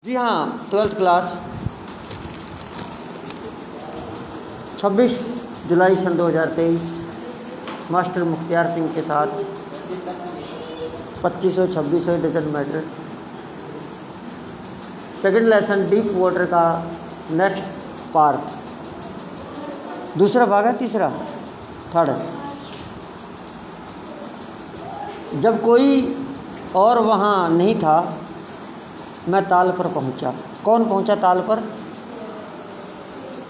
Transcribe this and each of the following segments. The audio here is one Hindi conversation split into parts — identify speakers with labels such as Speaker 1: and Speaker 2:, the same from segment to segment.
Speaker 1: जी हाँ, 12th क्लास 26 जुलाई सन 2023 मास्टर मुख्तियार सिंह के साथ 2500 2600 doesn't matter. Second lesson deep water का नेक्स्ट पार्ट, दूसरा भाग है, तीसरा थर्ड। जब कोई और वहाँ नहीं था मैं ताल पर पहुंचा। कौन पहुंचा ताल पर?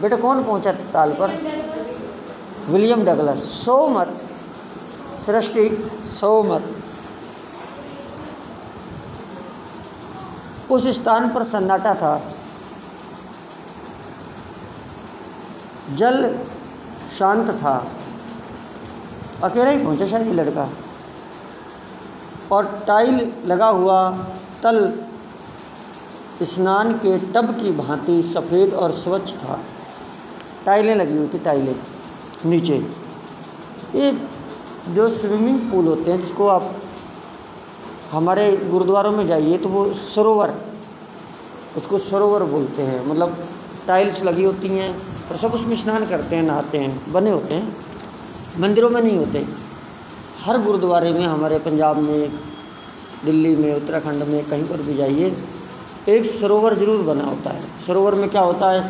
Speaker 1: बेटा कौन पहुंचा ताल पर? William Douglas. सो मत सृष्टि, सो मत। उस स्थान पर सन्नाटा था, जल शांत था। अकेला ही पहुंचा शायद ये लड़का। और टाइल लगा हुआ तल स्नान के टब की भांति सफ़ेद और स्वच्छ था। टाइलें लगी हुई थी, टाइलें नीचे। ये जो स्विमिंग पूल होते हैं, जिसको आप हमारे गुरुद्वारों में जाइए तो वो सरोवर, उसको सरोवर बोलते हैं। मतलब टाइल्स लगी होती हैं और सब उसमें स्नान करते हैं, नहाते हैं, बने होते हैं। मंदिरों में नहीं होते। हर गुरुद्वारे में, हमारे पंजाब में, दिल्ली में, उत्तराखंड में, कहीं पर भी जाइए एक सरोवर ज़रूर बना होता है। सरोवर में क्या होता है,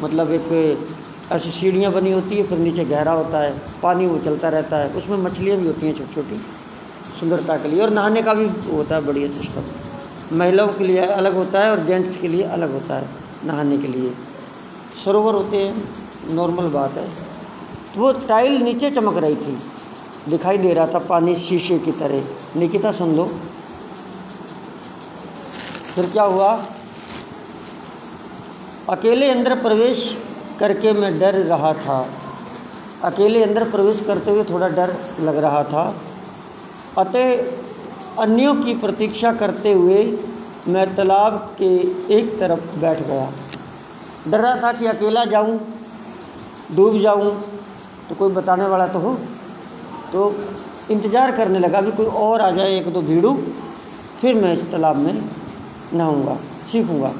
Speaker 1: मतलब एक ऐसी सीढ़ियाँ बनी होती है, फिर नीचे गहरा होता है, पानी वो चलता रहता है, उसमें मछलियाँ भी होती हैं छोटी छोटी, सुंदरता के लिए। और नहाने का भी होता है बढ़िया सिस्टम। महिलाओं के लिए अलग होता है और जेंट्स के लिए अलग होता है नहाने के लिए। सरोवर होते हैं, नॉर्मल बात है। तो वो टाइल नीचे चमक रही थी, दिखाई दे रहा था पानी शीशे की तरह। निकिता सुन लो, फिर क्या हुआ। अकेले अंदर प्रवेश करके मैं डर रहा था। अकेले अंदर प्रवेश करते हुए थोड़ा डर लग रहा था। अतः अन्यों की प्रतीक्षा करते हुए मैं तालाब के एक तरफ बैठ गया। डर रहा था कि अकेला जाऊं, डूब जाऊं तो कोई बताने वाला तो हो। तो इंतज़ार करने लगा भी कोई और आ जाए, एक दो भीड़ू, फिर मैं इस तालाब में नहाऊंगा, सीखूंगा।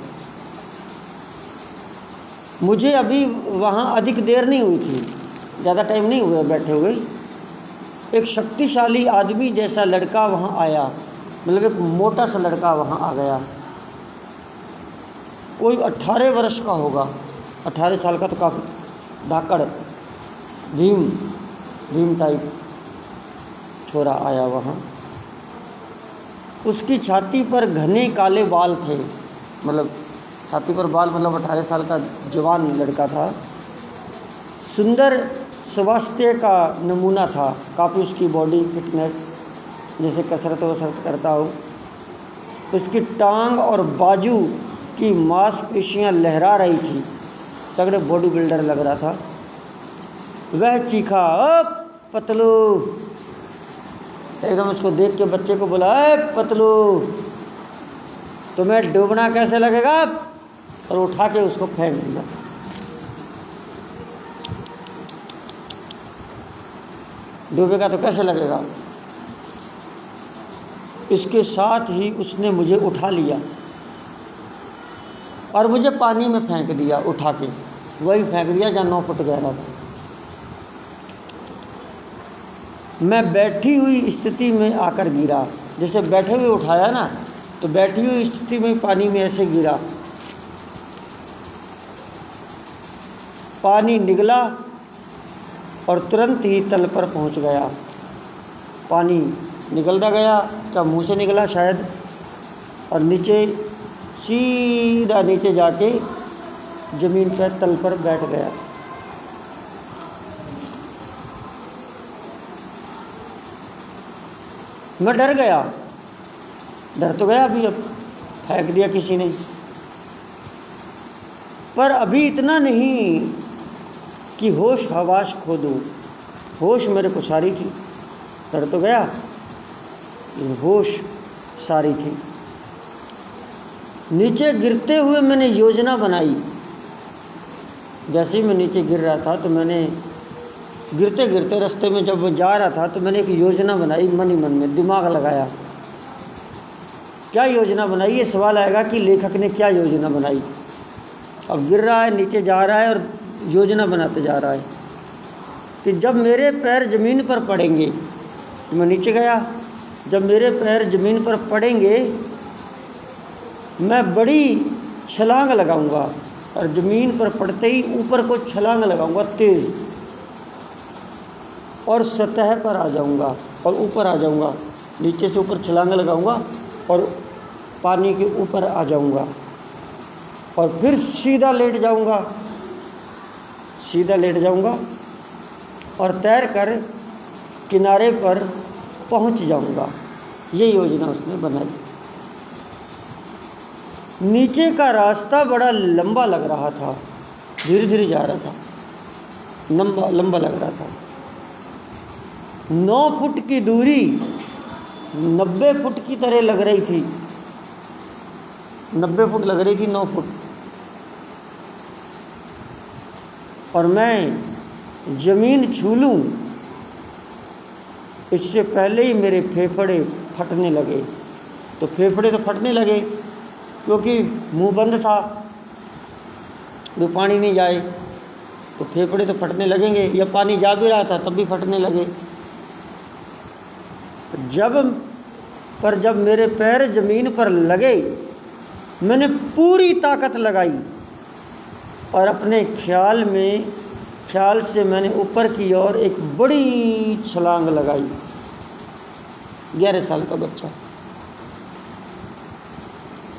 Speaker 1: मुझे अभी वहाँ अधिक देर नहीं हुई थी, ज़्यादा टाइम नहीं हुआ बैठे हुए। एक शक्तिशाली आदमी जैसा लड़का वहाँ आया, मतलब एक मोटा सा लड़का वहाँ आ गया। कोई 18 वर्ष का होगा, 18 साल का तो काफ़ी धाकड़, भीम टाइप छोरा आया वहाँ। उसकी छाती पर घने काले बाल थे, मतलब छाती पर बाल, मतलब 18 साल का जवान लड़का था। सुंदर स्वास्थ्य का नमूना था, काफ़ी उसकी बॉडी फिटनेस, जैसे कसरत वसरत करता हो। उसकी टांग और बाजू की मांसपेशियां लहरा रही थी, तगड़े बॉडी बिल्डर लग रहा था। वह चीखा, ओ पतलू। एकदम उसको देख के बच्चे को बोला, ए पतलू, तुम्हें डूबना कैसे लगेगा? और उठा के उसको फेंक दिया। डूबेगा तो कैसे लगेगा? इसके साथ ही उसने मुझे उठा लिया और मुझे पानी में फेंक दिया, उठा के वही फेंक दिया जहाँ 9 फुट गहरा था। मैं बैठी हुई स्थिति में आकर गिरा। जैसे बैठे हुए उठाया ना, तो बैठी हुई स्थिति में पानी में ऐसे गिरा। पानी निगला और तुरंत ही तल पर पहुंच गया। पानी निकलता गया, क्या मुंह से निकला शायद, और नीचे, सीधा नीचे जाके ज़मीन पर तल पर बैठ गया। मैं डर गया, डर तो गया अभी, अब फेंक दिया किसी ने। पर अभी इतना नहीं कि होश हवास खो दूँ। होश मेरे को सारी थी, डर तो गया लेकिन होश सारी थी। नीचे गिरते हुए मैंने योजना बनाई। जैसे ही मैं नीचे गिर रहा था तो मैंने गिरते गिरते रास्ते में जब वो जा रहा था तो मैंने एक योजना बनाई, मन ही मन में दिमाग लगाया। क्या योजना बनाई, ये सवाल आएगा कि लेखक ने क्या योजना बनाई। अब गिर रहा है, नीचे जा रहा है और योजना बनाते जा रहा है कि जब मेरे पैर ज़मीन पर पड़ेंगे, तो मैं नीचे गया, जब मेरे पैर ज़मीन पर पड़ेंगे मैं बड़ी छलांग लगाऊंगा और ज़मीन पर पड़ते ही ऊपर को छलांग लगाऊंगा तेज़, और सतह पर आ जाऊंगा और ऊपर आ जाऊंगा, नीचे से ऊपर छलांग लगाऊंगा और पानी के ऊपर आ जाऊंगा और फिर सीधा लेट जाऊंगा और तैर कर किनारे पर पहुंच जाऊंगा। ये योजना उसने बनाई। नीचे का रास्ता बड़ा लंबा लग रहा था, धीरे धीरे जा रहा था, लंबा लग रहा था। 9 फुट की दूरी 90 फुट की तरह लग रही थी, 90 फुट लग रही थी, 9 फुट। और मैं ज़मीन छू लूँ इससे पहले ही मेरे फेफड़े फटने लगे। तो फेफड़े तो फटने लगे क्योंकि मुंह बंद था, वो पानी नहीं जाए तो फेफड़े तो फटने लगेंगे, या पानी जा भी रहा था तब भी फटने लगे। जब मेरे पैर ज़मीन पर लगे मैंने पूरी ताकत लगाई और अपने ख्याल से मैंने ऊपर की ओर एक बड़ी छलांग लगाई। 11 साल का बच्चा।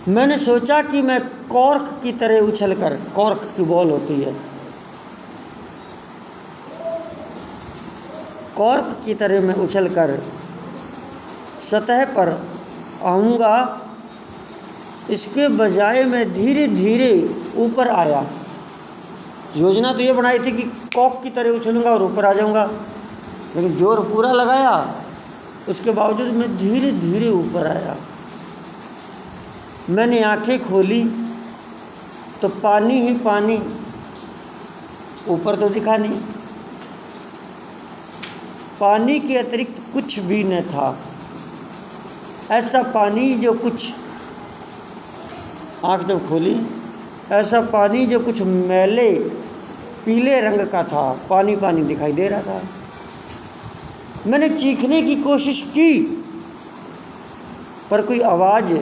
Speaker 1: मैंने सोचा कि मैं कॉर्क की तरह उछलकर, कॉर्क की बॉल होती है, कॉर्क की तरह मैं उछलकर सतह पर आऊँगा। इसके बजाय मैं धीरे धीरे ऊपर आया। योजना तो ये बनाई थी कि कॉक की तरह उछलूँगा और ऊपर आ जाऊँगा, लेकिन जोर पूरा लगाया, उसके बावजूद मैं धीरे धीरे ऊपर आया। मैंने आंखें खोली तो पानी ही पानी, ऊपर तो दिखा नहीं, पानी के अतिरिक्त कुछ भी न था। ऐसा पानी जो कुछ, आँख जब खोली, ऐसा पानी जो कुछ मैले पीले रंग का था, पानी पानी दिखाई दे रहा था। मैंने चीखने की कोशिश की पर कोई आवाज़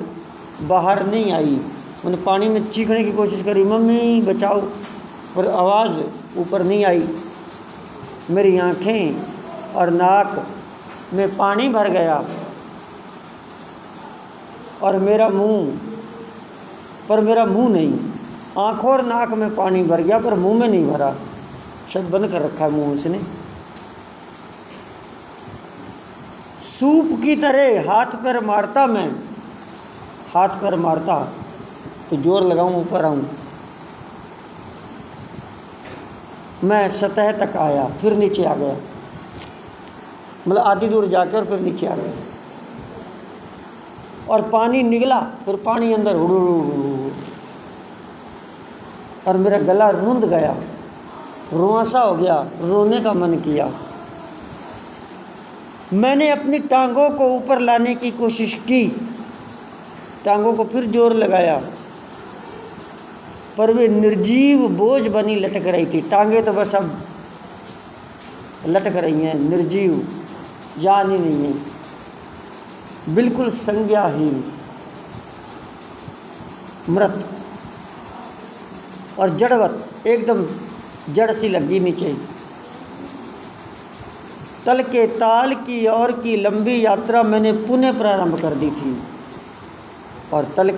Speaker 1: बाहर नहीं आई। मैंने पानी में चीखने की कोशिश करी, मम्मी बचाओ, पर आवाज़ ऊपर नहीं आई। मेरी आँखें और नाक में पानी भर गया और मेरा मुंह नहीं, आँखों और नाक में पानी भर गया पर मुंह में नहीं भरा। शायद बंद कर रखा है मुंह उसने। सूप की तरह हाथ पैर मारता तो जोर लगाऊं ऊपर आऊं। मैं सतह तक आया, फिर नीचे आ गया, मतलब आधी दूर जाकर फिर नीचे आ गया और पानी निकला, फिर पानी अंदर और मेरा गला रूंध गया, रुआंसा हो गया, रोने का मन किया। मैंने अपनी टांगों को ऊपर लाने की कोशिश की, टांगों को फिर जोर लगाया पर वे निर्जीव बोझ बनी लटक रही थी। टांगें तो बस अब लटक रही हैं, निर्जीव, जान ही नहीं है, बिल्कुल संज्ञाहीन, मृत और जड़वत, एकदम जड़ सी लगी नीचे। तल के ताल की ओर की लंबी यात्रा मैंने पुनः प्रारंभ कर दी थी और ताल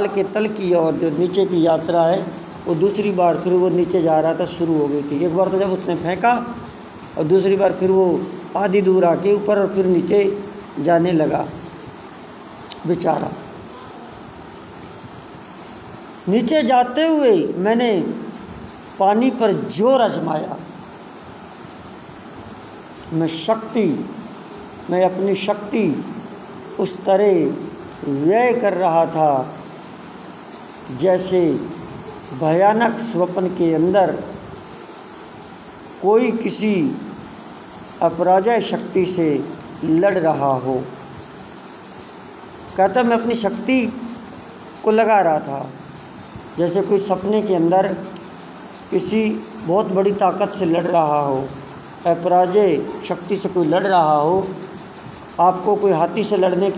Speaker 1: के तल की ओर जो नीचे की यात्रा है वो दूसरी बार फिर वो नीचे जा रहा था, शुरू हो गई थी। एक बार तो जब उसने फेंका और दूसरी बार फिर वो आधी दूर आके ऊपर और फिर नीचे जाने लगा बेचारा। नीचे जाते हुए मैंने पानी पर जोर आजमाया। मैं अपनी शक्ति उस तरह व्यय कर रहा था जैसे भयानक स्वप्न के अंदर कोई किसी अपराजय शक्ति से लड़ रहा हो। कहता मैं अपनी शक्ति को लगा रहा था, जैसे कोई सपने के अंदर किसी बहुत बड़ी ताकत से लड़ रहा हो, अपराजय शक्ति से कोई लड़ रहा हो। आपको कोई हाथी से लड़ने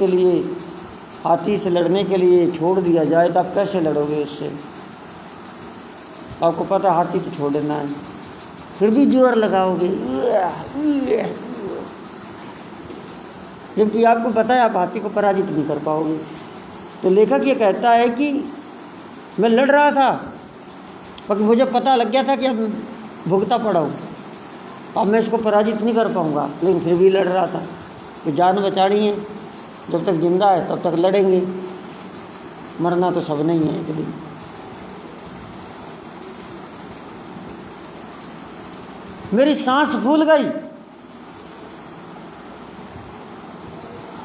Speaker 1: के लिए छोड़ दिया जाए तो आप कैसे लड़ोगे उससे? आपको पता है हाथी तो छोड़ देना है, फिर भी जोर लगाओगे, जबकि आपको पता है आप हाथी को पराजित नहीं कर पाओगे। तो लेखक ये कहता है कि मैं लड़ रहा था, पर मुझे पता लग गया था कि अब भुगता पड़ा हूँ, अब मैं इसको पराजित नहीं कर पाऊँगा, लेकिन फिर भी लड़ रहा था। तो जान बचानी है, जब तक जिंदा है तब तक लड़ेंगे, मरना तो सब नहीं है एक दिन। मेरी सांस फूल गई,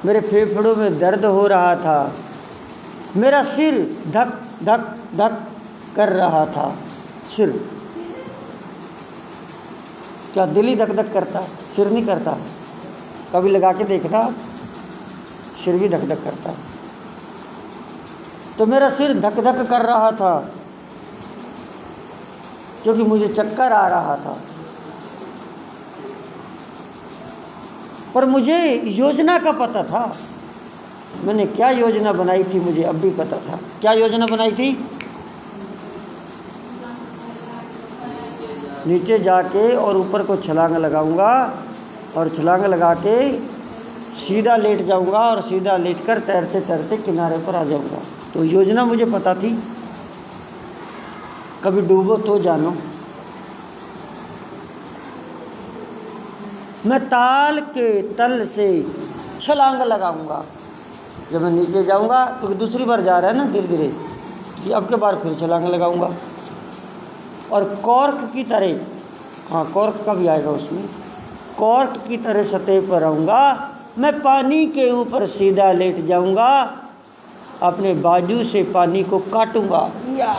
Speaker 1: मेरे फेफड़ों में दर्द हो रहा था, मेरा सिर धक धक धक कर रहा था। सिर क्या दिल ही धक धक करता, सिर नहीं करता? कभी लगा के देखना, सिर भी धक धक करता है। तो मेरा सिर धक धक कर रहा था क्योंकि मुझे चक्कर आ रहा था। पर मुझे योजना का पता था, मैंने क्या योजना बनाई थी मुझे अब भी पता था। क्या योजना बनाई थी? नीचे जाके और ऊपर को छलांग लगाऊंगा और छलांग लगा के सीधा लेट जाऊंगा और सीधा लेटकर तैरते तैरते किनारे पर आ जाऊंगा। तो योजना मुझे पता थी। कभी डूबो तो जानो। मैं ताल के तल से छलांग लगाऊंगा। जब मैं नीचे जाऊंगा, क्योंकि दूसरी बार जा रहा है ना धीरे धीरे, कि अब के बार फिर छलांग लगाऊंगा और कॉर्क की तरह, हाँ कॉर्क का भी आएगा उसमें, कॉर्क की तरह सतह पर आऊँगा। मैं पानी के ऊपर सीधा लेट जाऊँगा, अपने बाजू से पानी को काटूंगा या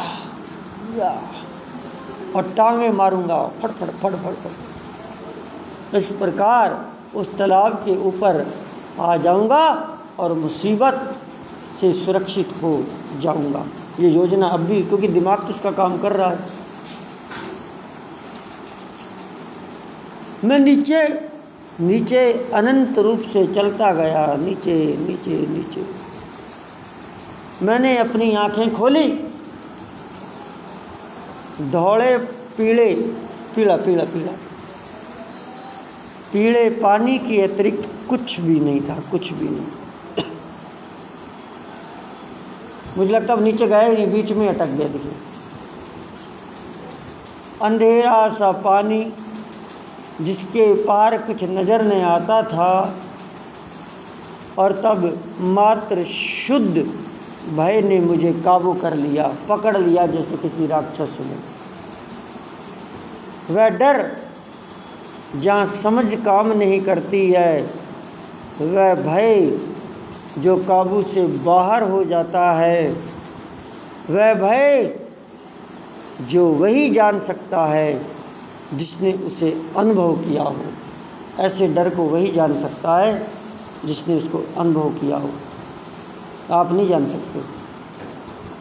Speaker 1: और टांगे मारूंगा फट फट फट फट फट। इस प्रकार उस तालाब के ऊपर आ जाऊंगा और मुसीबत से सुरक्षित हो जाऊंगा। ये योजना अब भी, क्योंकि दिमाग तो उसका काम कर रहा है। मैं नीचे नीचे अनंत रूप से चलता गया, नीचे नीचे नीचे। मैंने अपनी आंखें खोली, धौले पीले पीला पीला पीला पीले पानी के अतिरिक्त कुछ भी नहीं था, कुछ भी नहीं। मुझे लगता अब नीचे गया ही नहीं, बीच में अटक गया। देखिए अंधेरा सा पानी जिसके पार कुछ नजर नहीं आता था, और तब मात्र शुद्ध भय ने मुझे काबू कर लिया, पकड़ लिया जैसे किसी राक्षस ने। वह डर जहाँ समझ काम नहीं करती है, वह भय जो काबू से बाहर हो जाता है, वह भय जो वही जान सकता है जिसने उसे अनुभव किया हो। ऐसे डर को वही जान सकता है जिसने उसको अनुभव किया हो। आप नहीं जान सकते।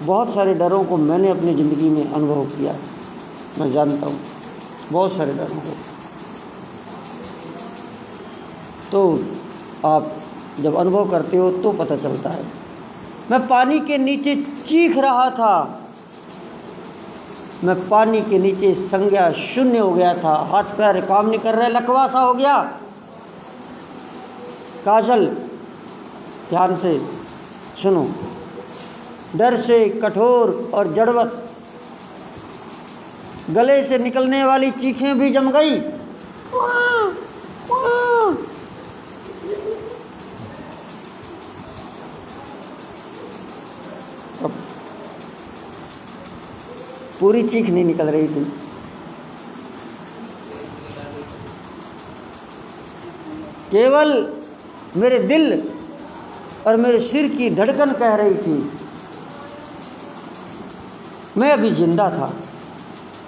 Speaker 1: बहुत सारे डरों को मैंने अपनी ज़िंदगी में अनुभव किया है, मैं जानता हूँ बहुत सारे डरों को। तो आप जब अनुभव करते हो तो पता चलता है। मैं पानी के नीचे चीख रहा था, मैं पानी के नीचे संज्ञा शून्य हो गया था, हाथ पैर काम नहीं कर रहे, लकवा सा हो गया। काजल ध्यान से सुनो, डर से कठोर और जड़वत गले से निकलने वाली चीखें भी जम गई। पूरी चीख नहीं निकल रही थी, केवल मेरे दिल और मेरे सिर की धड़कन कह रही थी मैं अभी जिंदा था।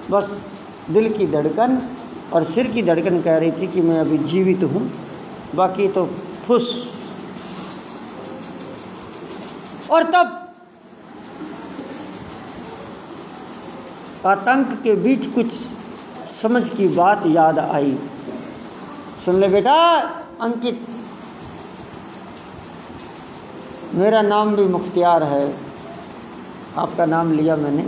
Speaker 1: बस दिल की धड़कन और सिर की धड़कन कह रही थी कि मैं अभी जीवित हूँ, बाकी तो फुस। और तब आतंक के बीच कुछ समझ की बात याद आई। सुन ले बेटा अंकित, मेरा नाम भी मुख्तियार है, आपका नाम लिया मैंने।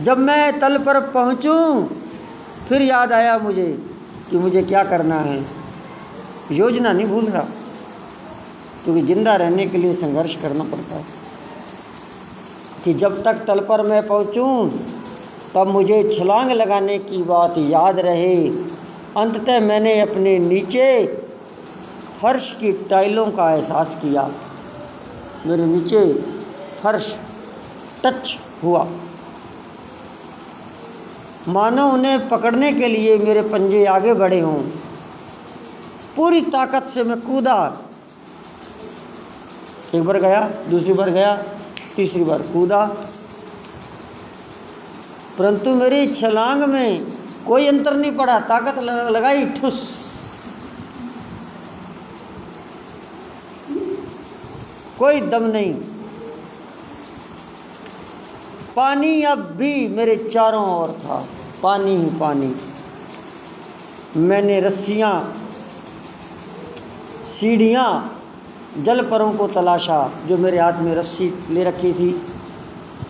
Speaker 1: जब मैं तल पर पहुंचूं फिर याद आया मुझे कि मुझे क्या करना है। योजना नहीं भूल रहा, क्योंकि जिंदा रहने के लिए संघर्ष करना पड़ता है। कि जब तक तल पर मैं पहुंचूं तब मुझे छलांग लगाने की बात याद रहे। अंततः मैंने अपने नीचे फर्श की टाइलों का एहसास किया। मेरे नीचे फर्श टच हुआ, मानो उन्हें पकड़ने के लिए मेरे पंजे आगे बढ़े हों। पूरी ताकत से मैं कूदा। एक बार गया, दूसरी बार गया, तीसरी बार कूदा, परंतु मेरी छलांग में कोई अंतर नहीं पड़ा। ताकत लगाई, ठुस, कोई दम नहीं। पानी अब भी मेरे चारों ओर था, पानी ही पानी। मैंने रस्सियां, सीढ़ियां, जल परों को तलाशा। जो मेरे हाथ में रस्सी ले रखी थी,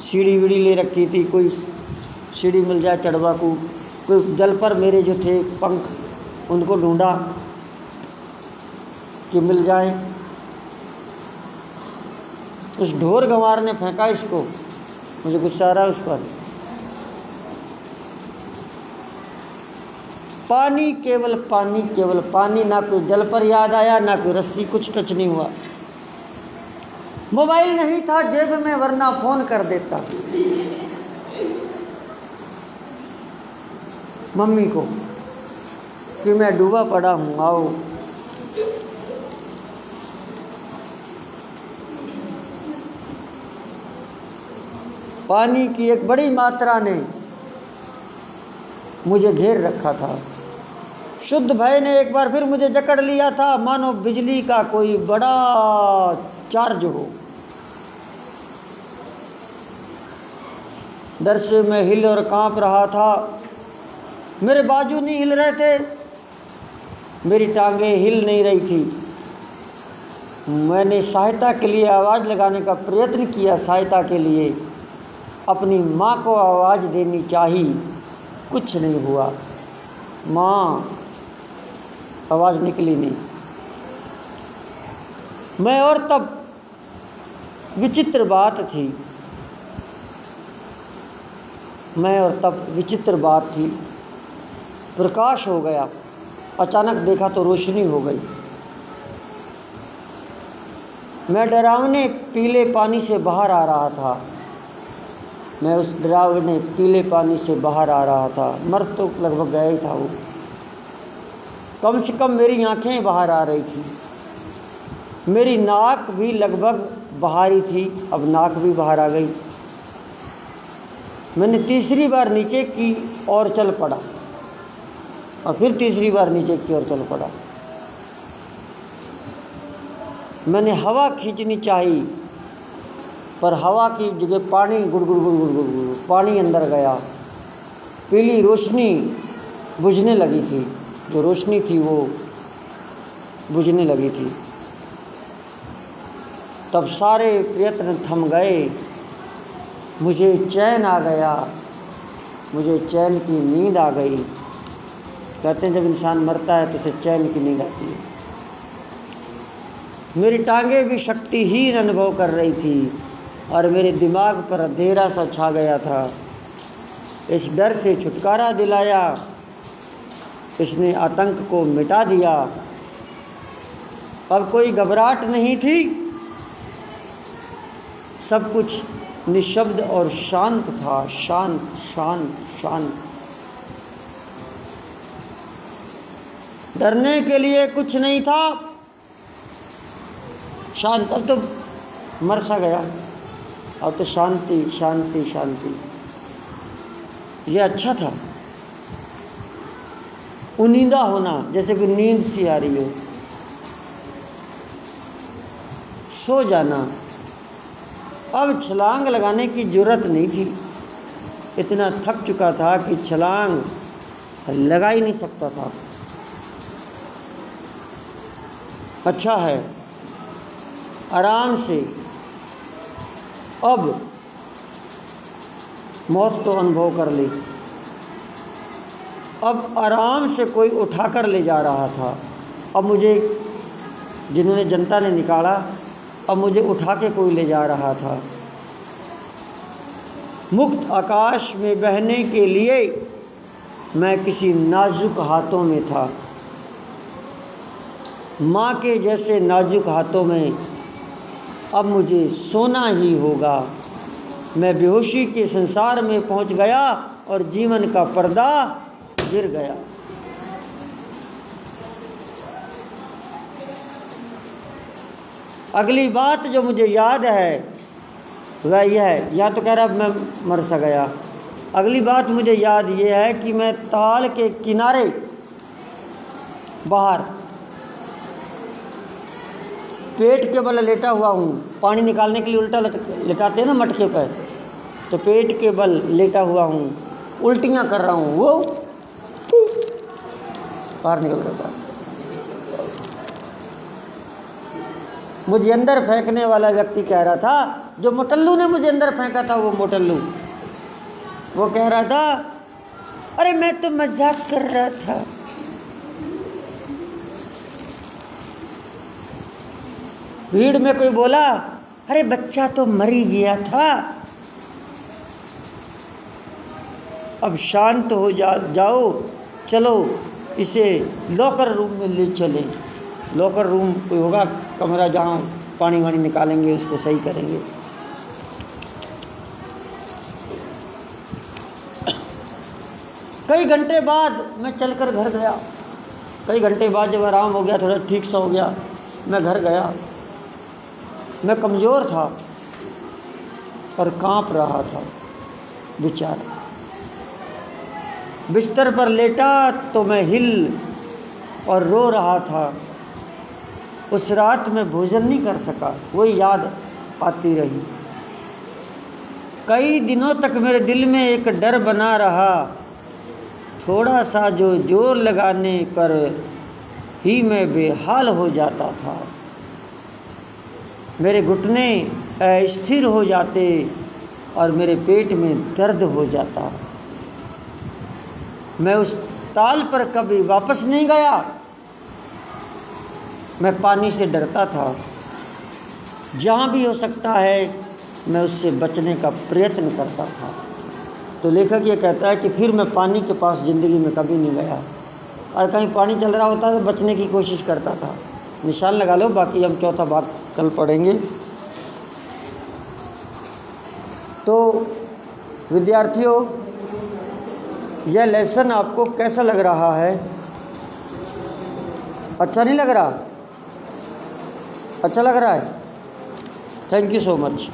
Speaker 1: सीढ़ी वीढ़ी ले रखी थी, कोई सीढ़ी मिल जाए चढ़वा को, कोई जल पर मेरे जो थे पंख, उनको ढूंढा कि मिल जाए। उस ढोर गंवार ने फेंका इसको, मुझे गुस्सा आ रहा है उस पर। पानी, केवल पानी, केवल पानी। ना कोई जल पर याद आया, ना कोई रस्सी, कुछ टच नहीं हुआ। मोबाइल नहीं था जेब में, वरना फोन कर देता मम्मी को कि मैं डूबा पड़ा हूं, आओ। पानी की एक बड़ी मात्रा ने मुझे घेर रखा था। शुद्ध भय ने एक बार फिर मुझे जकड़ लिया था, मानो बिजली का कोई बड़ा चार्ज हो। डर से मैं हिल और कांप रहा था। मेरे बाजू नहीं हिल रहे थे, मेरी टांगें हिल नहीं रही थी। मैंने सहायता के लिए आवाज़ लगाने का प्रयत्न किया, सहायता के लिए अपनी माँ को आवाज़ देनी चाहिए, कुछ नहीं हुआ। माँ, आवाज़ निकली नहीं। मैं और तब विचित्र बात थी, मैं और तब विचित्र बात थी। प्रकाश हो गया, अचानक देखा तो रोशनी हो गई। मैं डरावने पीले पानी से बाहर आ रहा था, मैं उस डरावने पीले पानी से बाहर आ रहा था। मर तो लगभग गया ही था वो, कम से कम मेरी आंखें बाहर आ रही थी। मेरी नाक भी लगभग बाहरी थी, अब नाक भी बाहर आ गई। मैंने तीसरी बार नीचे की ओर चल पड़ा और फिर तीसरी बार नीचे की ओर चल पड़ा। मैंने हवा खींचनी चाहिए, पर हवा की जगह पानी गुड़गुड़ गुड़गुड़ गुड़गुड़, पानी अंदर गया। पीली रोशनी बुझने लगी थी, जो रोशनी थी वो बुझने लगी थी। तब सारे प्रयत्न थम गए, मुझे चैन आ गया, मुझे चैन की नींद आ गई। कहते हैं जब इंसान मरता है तो उसे चैन की नींद आती है। मेरी टांगें भी शक्तिहीन अनुभव कर रही थी और मेरे दिमाग पर अंधेरा सा छा गया था। इस डर से छुटकारा दिलाया, इसने आतंक को मिटा दिया। अब कोई घबराहट नहीं थी, सब कुछ निशब्द और शांत था, शांत शांत शांत। डरने के लिए कुछ नहीं था, शांत। अब तो मर सा गया, अब तो शांति शांति शांति। ये अच्छा था, उनींदा होना, जैसे कि नींद सी आ रही हो। सो जाना। अब छलांग लगाने की जरूरत नहीं थी, इतना थक चुका था कि छलांग लगा ही नहीं सकता था। अच्छा है, आराम से अब मौत तो अनुभव कर ली। अब आराम से कोई उठाकर ले जा रहा था। अब मुझे, जिन्होंने जनता ने निकाला, अब मुझे उठा के कोई ले जा रहा था। मुक्त आकाश में बहने के लिए मैं किसी नाजुक हाथों में था। माँ के जैसे नाजुक हाथों में अब मुझे सोना ही होगा। मैं बेहोशी के संसार में पहुंच गया और जीवन का पर्दा गिर गया। अगली बात जो मुझे याद है वह यह है, या तो कह रहा मैं मर सा गया। अगली बात मुझे याद ये है कि मैं ताल के किनारे बाहर पेट के बल लेटा हुआ हूँ। पानी निकालने के लिए उल्टा लेटाते हैं ना मटके पर, तो पेट के बल लेटा हुआ हूँ, उल्टियाँ कर रहा हूँ, वो बाहर निकल रहा था। मुझे अंदर फेंकने वाला व्यक्ति कह रहा था, जो मोटल्लू ने मुझे अंदर फेंका था, वो मोटल्लू वो कह रहा था, अरे मैं तो मजाक कर रहा था। भीड़ में कोई बोला, अरे बच्चा तो मर ही गया था। अब शांत हो जाओ, चलो इसे लॉकर रूम में ले चलें। लॉकर रूम कोई होगा कमरा जहाँ पानी वानी निकालेंगे, उसको सही करेंगे। कई घंटे बाद मैं चलकर घर गया। कई घंटे बाद जब आराम हो गया, थोड़ा ठीक सा हो गया, मैं घर गया। मैं कमज़ोर था और कांप रहा था बेचारा। बिस्तर पर लेटा तो मैं हिल और रो रहा था। उस रात में भोजन नहीं कर सका, वही याद आती रही। कई दिनों तक मेरे दिल में एक डर बना रहा, थोड़ा सा जो जोर लगाने पर ही मैं बेहाल हो जाता था। मेरे घुटने अस्थिर हो जाते और मेरे पेट में दर्द हो जाता। मैं उस ताल पर कभी वापस नहीं गया। मैं पानी से डरता था। जहाँ भी हो सकता है मैं उससे बचने का प्रयत्न करता था। तो लेखक ये कहता है कि फिर मैं पानी के पास ज़िंदगी में कभी नहीं गया, और कहीं पानी चल रहा होता तो बचने की कोशिश करता था। निशान लगा लो, बाकी हम चौथा भाग कल पढ़ेंगे। तो विद्यार्थियों, यह लेसन आपको कैसा लग रहा है? अच्छा नहीं लग रहा? अच्छा लग रहा है? Thank you so much.